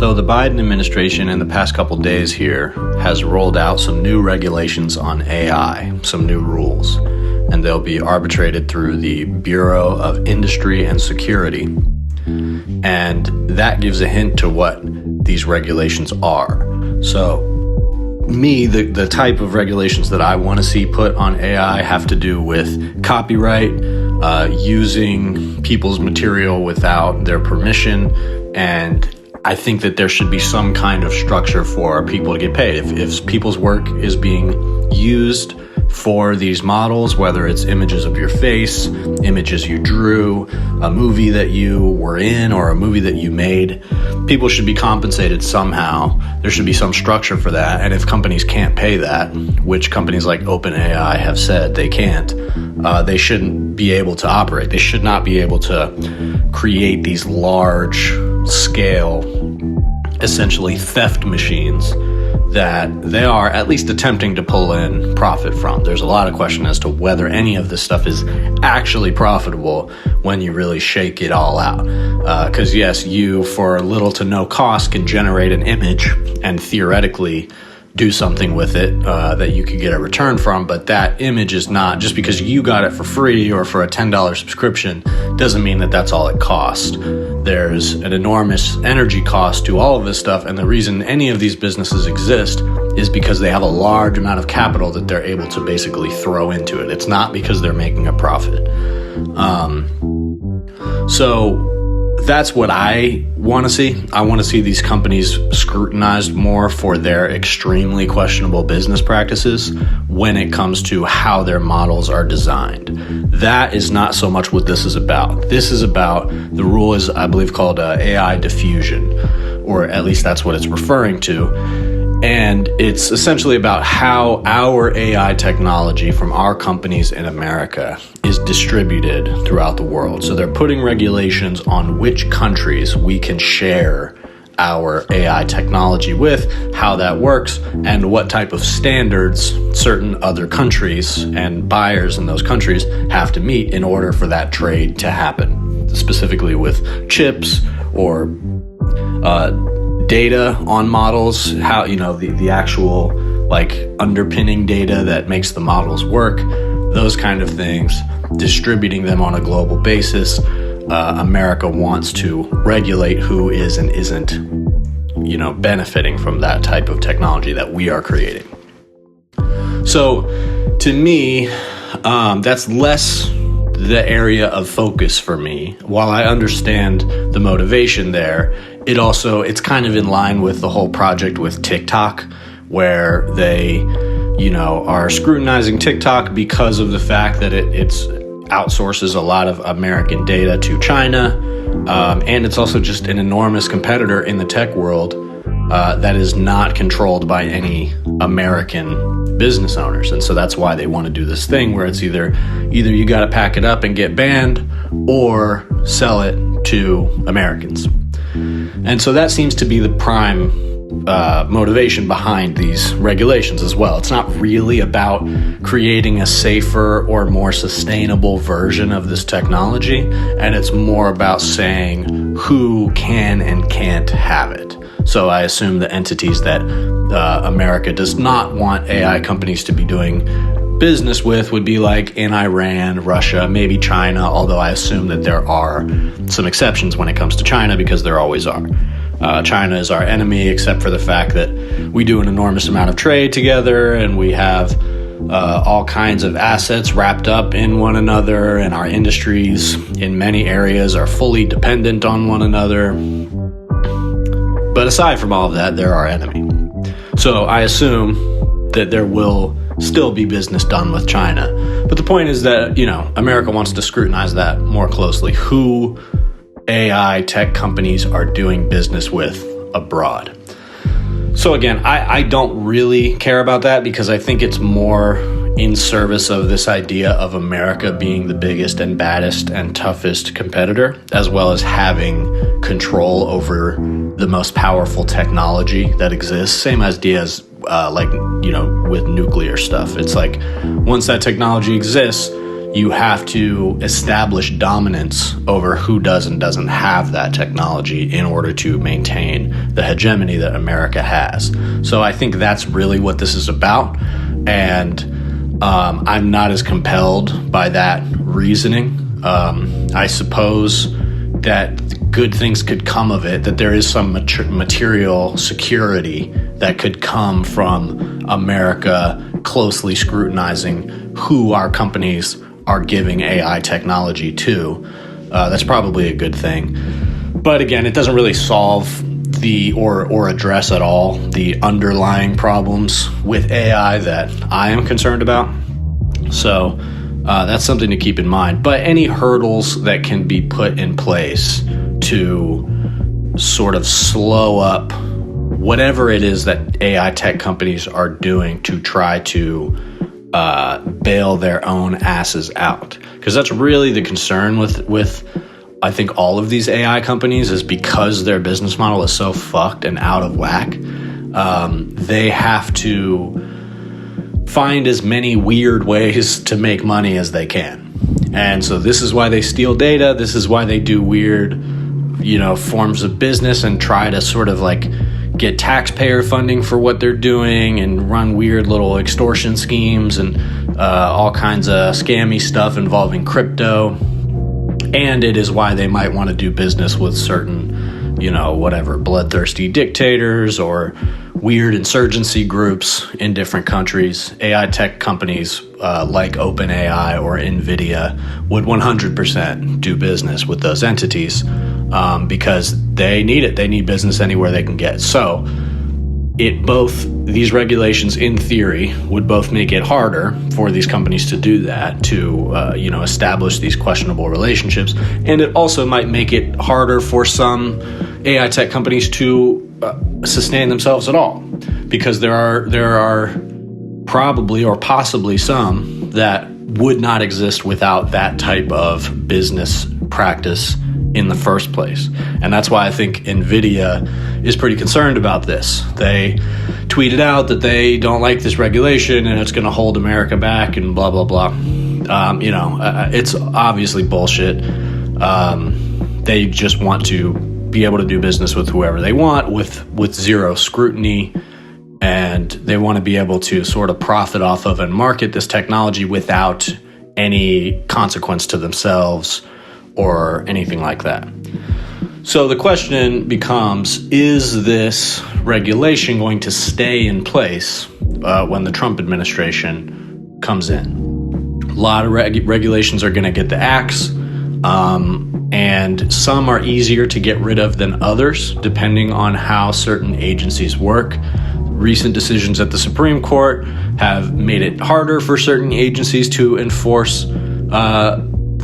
So the Biden administration in the past couple days here has rolled out some new regulations on AI, some new rules, and they'll be arbitrated through the Bureau of Industry and Security. And that gives a hint to what these regulations are. So the type of regulations that I want to see put on AI have to do with copyright, using people's material without their permission, and I think that there should be some kind of structure for people to get paid. If people's work is being used for these models, whether it's images of your face, images you drew, a movie that you were in, or a movie that you made, people should be compensated somehow. There should be some structure for that. And if companies can't pay that, which companies like OpenAI have said they can't, they shouldn't be able to operate. They should not be able to create these large scale, essentially theft machines that they are at least attempting to pull in profit from. There's a lot of question as to whether any of this stuff is actually profitable when you really shake it all out. Because yes, you for little to no cost can generate an image and theoretically do something with it that you could get a return from, but that image is not, just because you got it for free or for a $10 subscription doesn't mean that that's all it costs. There's an enormous energy cost to all of this stuff, and the reason any of these businesses exist is because they have a large amount of capital that they're able to basically throw into it. It's not because they're making a profit. So that's what I want to see. I want to see these companies scrutinized more for their extremely questionable business practices when it comes to how their models are designed. That is not so much what this is about. This is about, the rule is, I believe, called AI diffusion, or at least that's what it's referring to. And it's essentially about how our AI technology from our companies in America is distributed throughout the world. So they're putting regulations on which countries we can share our AI technology with, how that works, and what type of standards certain other countries and buyers in those countries have to meet in order for that trade to happen, specifically with chips or data on models, how, the actual like underpinning data that makes the models work, those kind of things, distributing them on a global basis. America wants to regulate who is and isn't, benefiting from that type of technology that we are creating. So to me, that's less the area of focus for me. While I understand the motivation there, it's kind of in line with the whole project with TikTok, where they, are scrutinizing TikTok because of the fact that it's outsources a lot of American data to China. And it's also just an enormous competitor in the tech world that is not controlled by any American business owners. And so that's why they want to do this thing where it's either you got to pack it up and get banned or sell it to Americans. And so that seems to be the prime motivation behind these regulations as well. It's not really about creating a safer or more sustainable version of this technology, and it's more about saying who can and can't have it. So I assume the entities that America does not want AI companies to be doing business with would be like in Iran, Russia, maybe China, although I assume that there are some exceptions when it comes to China, because there always are. China is our enemy, except for the fact that we do an enormous amount of trade together, and we have all kinds of assets wrapped up in one another, and our industries in many areas are fully dependent on one another. But aside from all of that, they're our enemy. So I assume that there will still be business done with China. But the point is that, America wants to scrutinize that more closely. Who AI tech companies are doing business with abroad. So again, I don't really care about that, because I think it's more in service of this idea of America being the biggest and baddest and toughest competitor, as well as having control over the most powerful technology that exists. Same ideas with nuclear stuff. It's like once that technology exists, you have to establish dominance over who does and doesn't have that technology in order to maintain the hegemony that America has. So I think that's really what this is about. And I'm not as compelled by that reasoning. I suppose that good things could come of it, that there is some material security that could come from America closely scrutinizing who our companies are giving AI technology to. That's probably a good thing. But again, it doesn't really solve or address at all the underlying problems with AI that I am concerned about. So that's something to keep in mind. But any hurdles that can be put in place to sort of slow up whatever it is that AI tech companies are doing to try to bail their own asses out. Because that's really the concern with I think all of these AI companies, is because their business model is so fucked and out of whack. They have to find as many weird ways to make money as they can. And so this is why they steal data. This is why they do weird, forms of business and try to sort of like get taxpayer funding for what they're doing and run weird little extortion schemes and all kinds of scammy stuff involving crypto. And it is why they might want to do business with certain, bloodthirsty dictators or weird insurgency groups in different countries. AI tech companies like OpenAI or Nvidia would 100% do business with those entities because they need it. They need business anywhere they can get. So these regulations in theory would both make it harder for these companies to do that, to establish these questionable relationships, and it also might make it harder for some AI tech companies to sustain themselves at all, because there are probably or possibly some that would not exist without that type of business practice in the first place. And that's why I think Nvidia is pretty concerned about this. They tweeted out that they don't like this regulation and it's going to hold America back and blah, blah, blah. It's obviously bullshit. They just want to be able to do business with whoever they want with zero scrutiny. And they want to be able to sort of profit off of and market this technology without any consequence to themselves or anything like that. So the question becomes, is this regulation going to stay in place when the Trump administration comes in? A lot of regulations are going to get the axe, and some are easier to get rid of than others, depending on how certain agencies work. Recent decisions at the Supreme Court have made it harder for certain agencies to enforce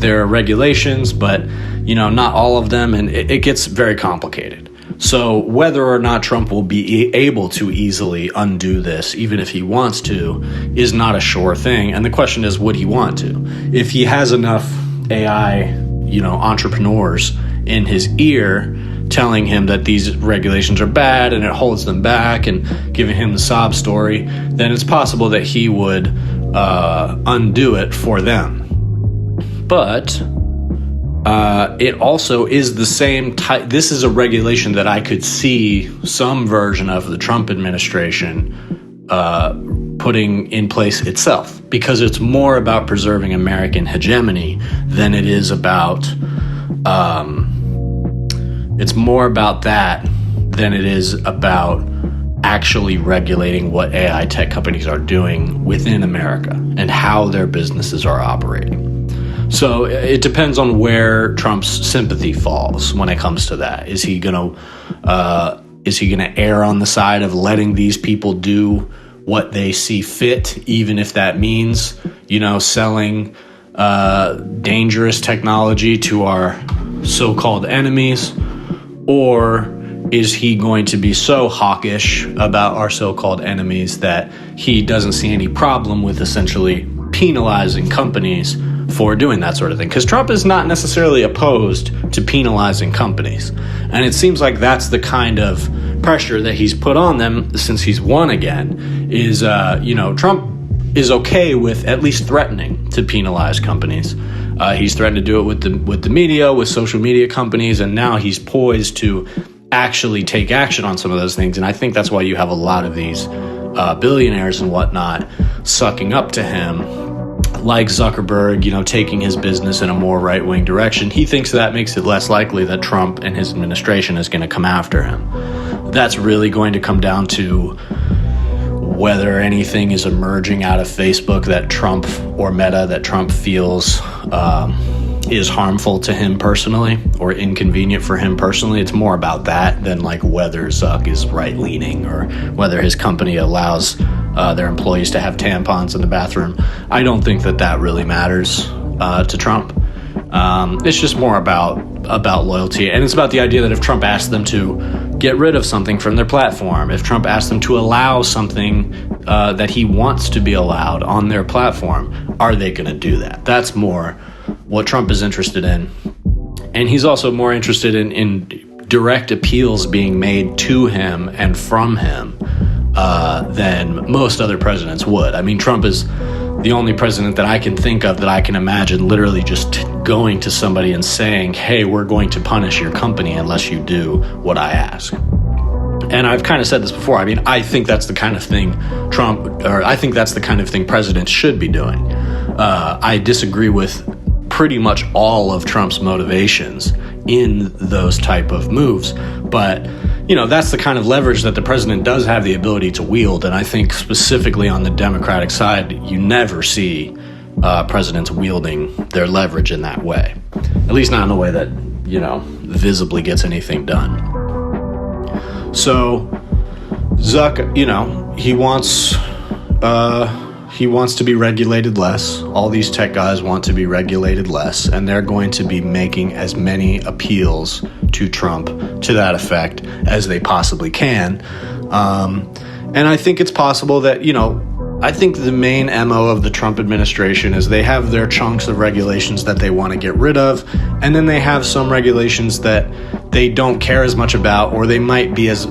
their regulations, but not all of them, and it gets very complicated. So whether or not Trump will be able to easily undo this, even if he wants to, is not a sure thing. And the question is, would he want to? If he has enough AI, entrepreneurs in his ear telling him that these regulations are bad and it holds them back and giving him the sob story, then it's possible that he would undo it for them. But it also is the same type. This is a regulation that I could see some version of the Trump administration putting in place itself, because it's more about preserving American hegemony than it is about it's more about that than it is about actually regulating what AI tech companies are doing within America and how their businesses are operating. So it depends on where Trump's sympathy falls when it comes to that. Is he gonna err on the side of letting these people do what they see fit, even if that means, selling dangerous technology to our so-called enemies? Or is he going to be so hawkish about our so-called enemies that he doesn't see any problem with essentially penalizing companies for doing that sort of thing? Because Trump is not necessarily opposed to penalizing companies. And it seems like that's the kind of pressure that he's put on them since he's won again, is, Trump is okay with at least threatening to penalize companies. He's threatened to do it with the media, with social media companies, and now he's poised to actually take action on some of those things. And I think that's why you have a lot of these billionaires and whatnot sucking up to him, like Zuckerberg, taking his business in a more right-wing direction. He thinks that makes it less likely that Trump and his administration is going to come after him. That's really going to come down to whether anything is emerging out of Facebook that Trump or Meta that Trump feels is harmful to him personally or inconvenient for him personally. It's more about that than like whether Zuck is right-leaning or whether his company allows their employees to have tampons in the bathroom. I don't think that really matters to Trump. It's just more about loyalty, and it's about the idea that if Trump asked them to get rid of something from their platform, if Trump asked them to allow something that he wants to be allowed on their platform, are they going to do that? That's more what Trump is interested in. And he's also more interested in direct appeals being made to him and from him than most other presidents would. I mean, Trump is the only president that I can think of that I can imagine literally just going to somebody and saying, hey, we're going to punish your company unless you do what I ask. And I've kind of said this before. I mean, I think that's the kind of thing presidents should be doing. I disagree with pretty much all of Trump's motivations in those type of moves. But, that's the kind of leverage that the president does have the ability to wield. And I think specifically on the Democratic side, you never see presidents wielding their leverage in that way. At least not in a way that, visibly gets anything done. So Zuck, he wants to be regulated less. All these tech guys want to be regulated less, and they're going to be making as many appeals to Trump to that effect as they possibly can. And I think it's possible that, I think the main MO of the Trump administration is they have their chunks of regulations that they want to get rid of, and then they have some regulations that they don't care as much about, or they might be as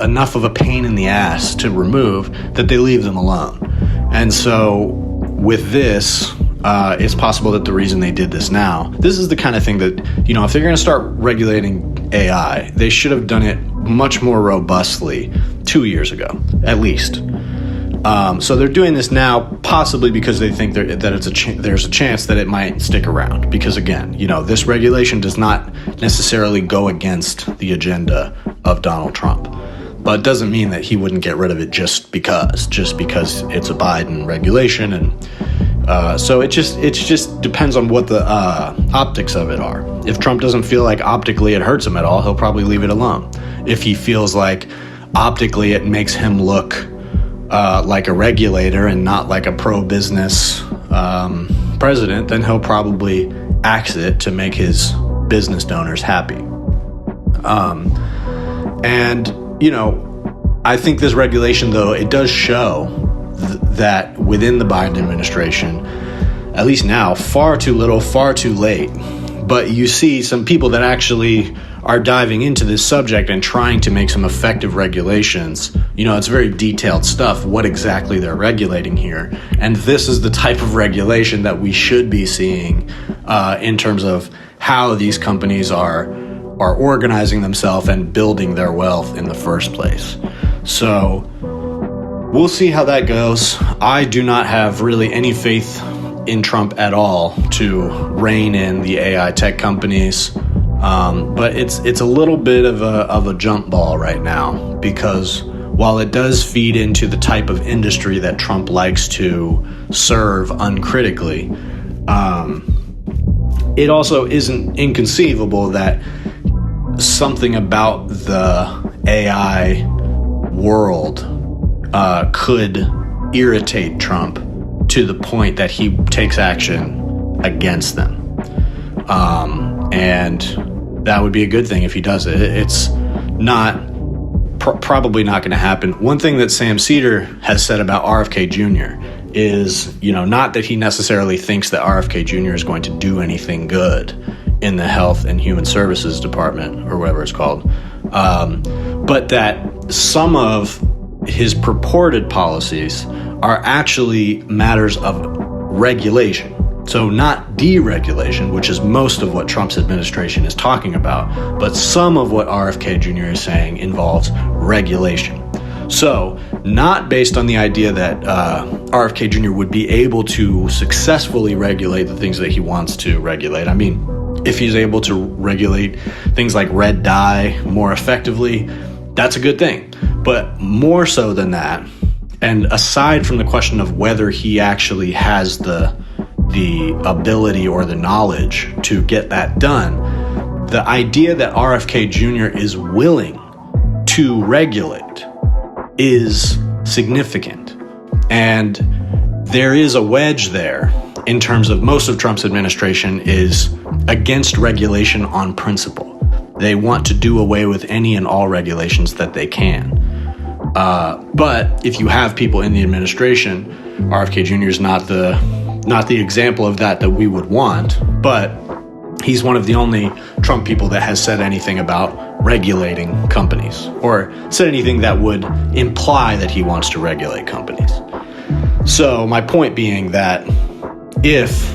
enough of a pain in the ass to remove that they leave them alone. And so with this, it's possible that the reason they did this now, this is the kind of thing that, if they're going to start regulating AI, they should have done it much more robustly 2 years ago, at least. So they're doing this now, possibly because they think that there's a chance that it might stick around. Because again, this regulation does not necessarily go against the agenda of Donald Trump, but it doesn't mean that he wouldn't get rid of it just because it's a Biden regulation. And so it just depends on what the optics of it are. If Trump doesn't feel like optically it hurts him at all, he'll probably leave it alone. If he feels like optically it makes him look like a regulator and not like a pro-business president, then he'll probably axe it to make his business donors happy. I think this regulation, though, it does show that within the Biden administration, at least now, far too little, far too late. But you see some people that actually are diving into this subject and trying to make some effective regulations. It's very detailed stuff, what exactly they're regulating here. And this is the type of regulation that we should be seeing in terms of how these companies are organizing themselves and building their wealth in the first place. So we'll see how that goes. I do not have really any faith in Trump at all to rein in the AI tech companies. But it's a little bit of a jump ball right now, because while it does feed into the type of industry that Trump likes to serve uncritically, it also isn't inconceivable that something about the AI world could irritate Trump to the point that he takes action against them. And that would be a good thing if he does it. It's not probably not going to happen. One thing that Sam Cedar has said about RFK Jr. is, not that he necessarily thinks that RFK Jr. is going to do anything good in the Health and Human Services Department, or whatever it's called, but that some of his purported policies are actually matters of regulation. So not deregulation, which is most of what Trump's administration is talking about, but some of what RFK Jr. is saying involves regulation. So not based on the idea that RFK Jr. would be able to successfully regulate the things that he wants to regulate. I mean, if he's able to regulate things like red dye more effectively, that's a good thing. But more so than that, and aside from the question of whether he actually has the ability or the knowledge to get that done, the idea that RFK Jr. is willing to regulate is significant. And there is a wedge there in terms of most of Trump's administration is against regulation on principle. They want to do away with any and all regulations that they can. But if you have people in the administration, RFK Jr. is not the example of that we would want, but he's one of the only Trump people that has said anything about regulating companies or said anything that would imply that he wants to regulate companies. So my point being that if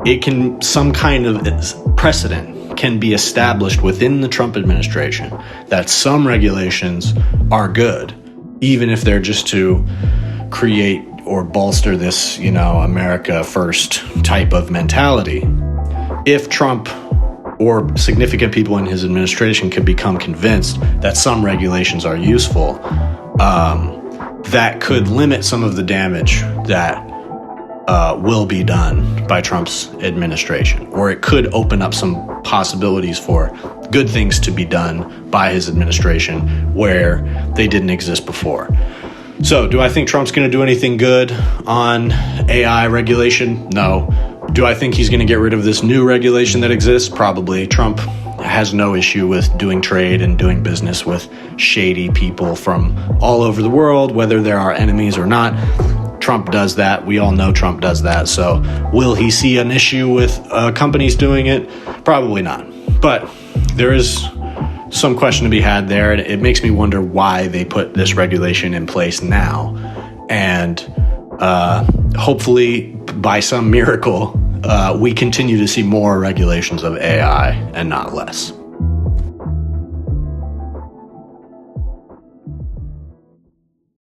it can, some kind of precedent can be established within the Trump administration that some regulations are good, even if they're just to create or bolster this, America first type of mentality. If Trump or significant people in his administration can become convinced that some regulations are useful, that could limit some of the damage that will be done by Trump's administration, or it could open up some possibilities for good things to be done by his administration where they didn't exist before. So do I think Trump's going to do anything good on AI regulation? No. Do I think he's going to get rid of this new regulation that exists? Probably. Trump has no issue with doing trade and doing business with shady people from all over the world, whether there are enemies or not. Trump does that. We all know Trump does that. So will he see an issue with companies doing it? Probably not. But there is some question to be had there. And it makes me wonder why they put this regulation in place now. And hopefully by some miracle, we continue to see more regulations of AI and not less.